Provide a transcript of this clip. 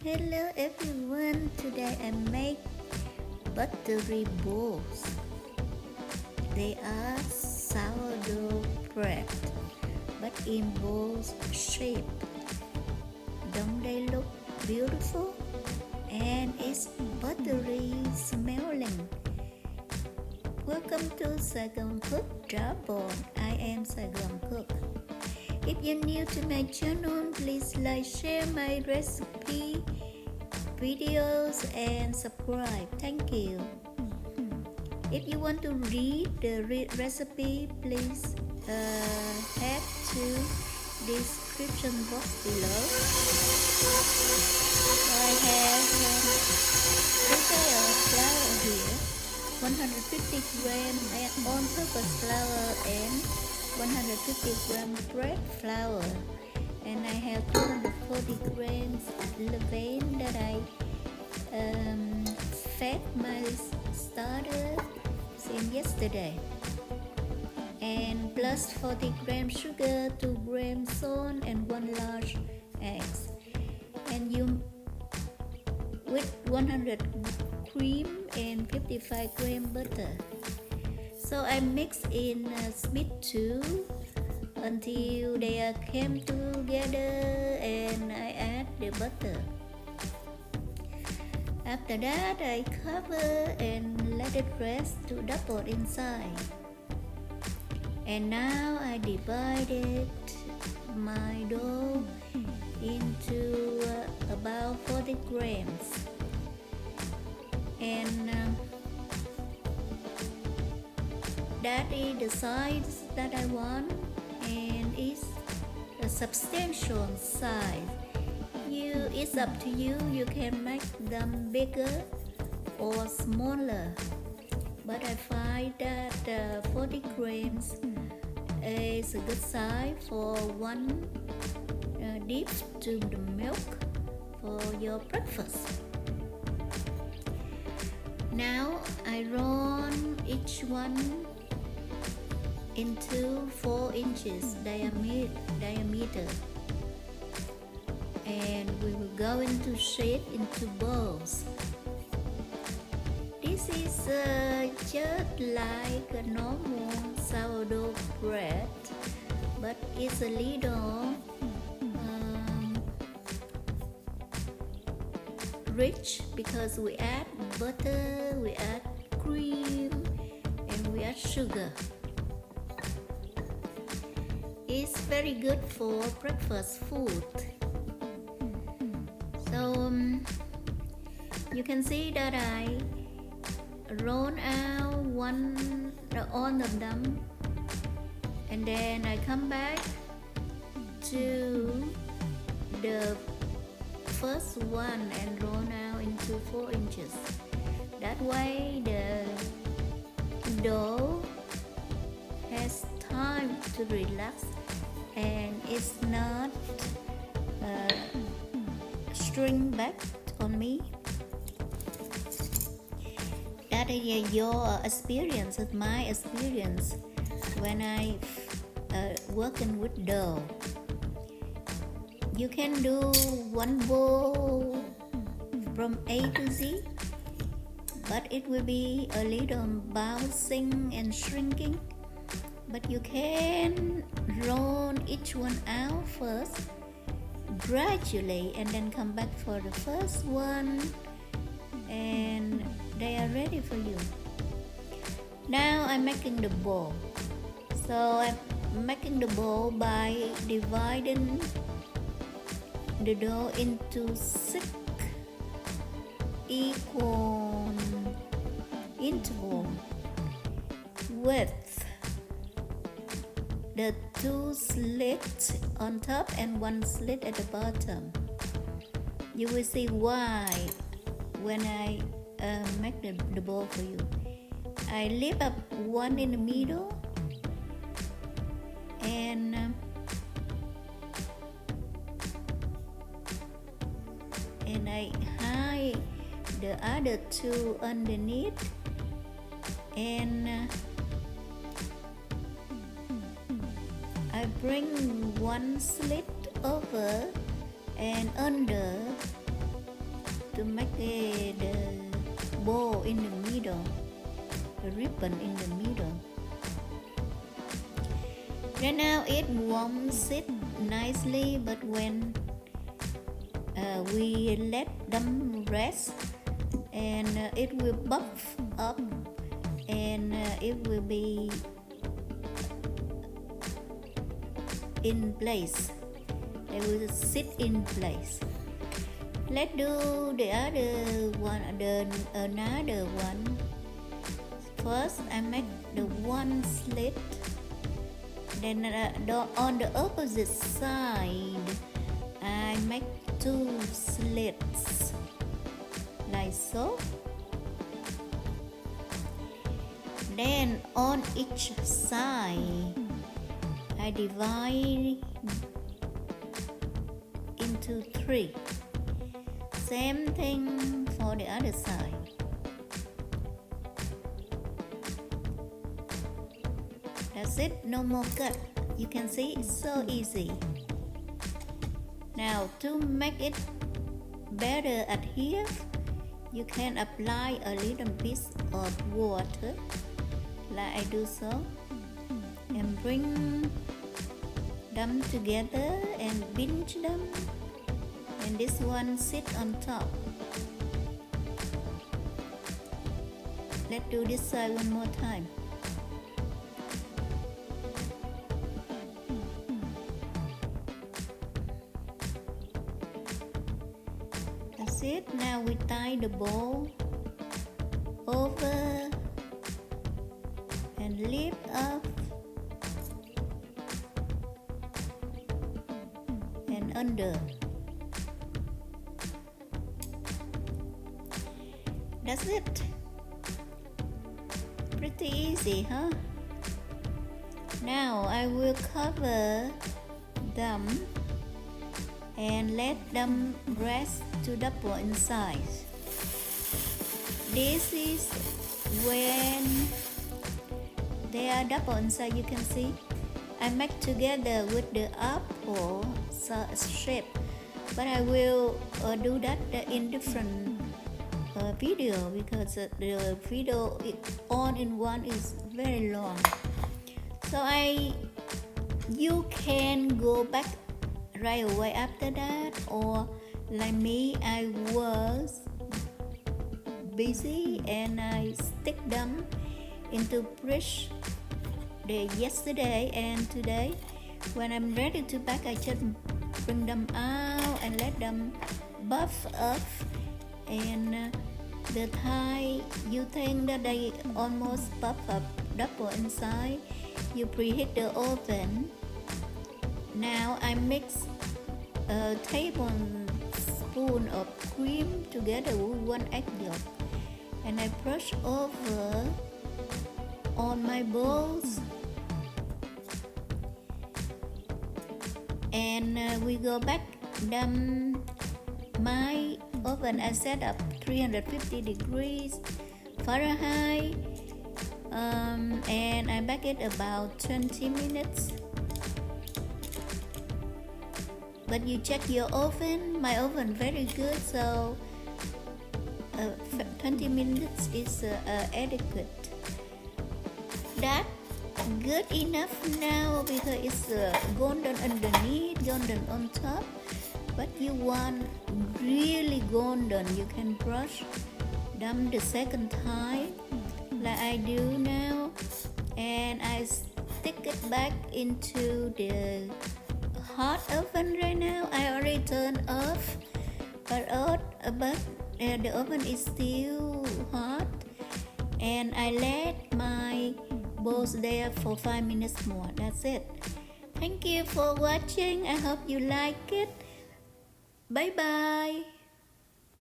Hello everyone, today I make buttery balls. They are sourdough bread, but in balls shape. Don't they look beautiful? And it's buttery smelling. Welcome to SaigoncookTravel. I am Saigon Cook. If you're new to my channel, please like, share my recipe videos and subscribe. Thank you. If you want to read the recipe, please head to description box below. I have 2 cups of flour here, 150 gram all-purpose flour and 150 gram bread flour, and I have 240 grams levain that I fed my starter since yesterday, and plus 40 grams sugar, 2 grams salt, and 1 large egg, and you with 100 cream and 55 gram butter. So I mix in Smith 2 until they came together, and I add the butter. After that, I cover and let it rest to double inside. And now I divided my dough into about 40 grams. And that is the size that I want, and it's a substantial size. It's up to you. You can make them bigger or smaller, but I find that 40 grams is a good size for one dip to the milk for your breakfast. Now I roll each one into 4 inches diameter, and we will go into shape into balls. This is just like a normal sourdough bread, but it's a little rich because we add butter, we add cream, and we add sugar. It's very good for breakfast food. So you can see that I roll out all of them, and then I come back to the first one and roll out into 4 inches. That way the dough has time to relax and it's not string back on me. That is your experience, my experience when I working with dough. You can do one bowl from A to Z, but it will be a little bouncing and shrinking. But you can roll each one out first, gradually, and then come back for the first one, and they are ready for you. Now I'm making the bowl. So I'm making the bowl by dividing the dough into 6 equal intervals with the 2 slits on top and 1 slit at the bottom. You will see why when I make the bowl for you. I leave up one in the middle, and I hide the other 2 underneath, and I bring 1 slit over and under arrow in the middle, the ribbon in the middle. Right now it won't sit nicely, but when we let them rest, and it will buff up, and it will be in place. They will sit in place. Let's do the other one, another one. First, I make the one slit. Then on the opposite side, I make two slits, like so. Then on each side, I divide into three. Same thing for the other side. That's it, no more cut. You can see it's so easy. Now to make it better adhere, you can apply a little piece of water, like I do so, and bring them together and pinch them, and this one sit on top. Let's do this side one more time. That's it. Now we tie the bowl over and lift up and under. That's it. Pretty easy, huh? Now I will cover them and let them rest to double in size. This is when they are double in size. You can see I make together with the apple shape, but I will do that in different video, because the video all in one is very long. So you can go back right away after that, or like me, I was busy and I stick them into fridge yesterday and today. When I'm ready to pack, I just bring them out and let them buff up, and the time you think that they almost buff up double inside, you preheat the oven. Now I mix a tablespoon of cream together with 1 egg yolk, and I brush over on my bowls, and we go back them. My oven I set up 350 degrees Fahrenheit, and I bake it about 20 minutes. But you check your oven. My oven very good, so 20 minutes is adequate. That good enough now, because it's golden underneath, golden on top. But you want really golden, you can brush them the second time, like I do now, and I stick it back into the hot oven. Right now I already turned off, but the oven is still hot, and I let my bowls there for 5 minutes more. That's it. Thank you for watching. I hope you like it. Bye bye.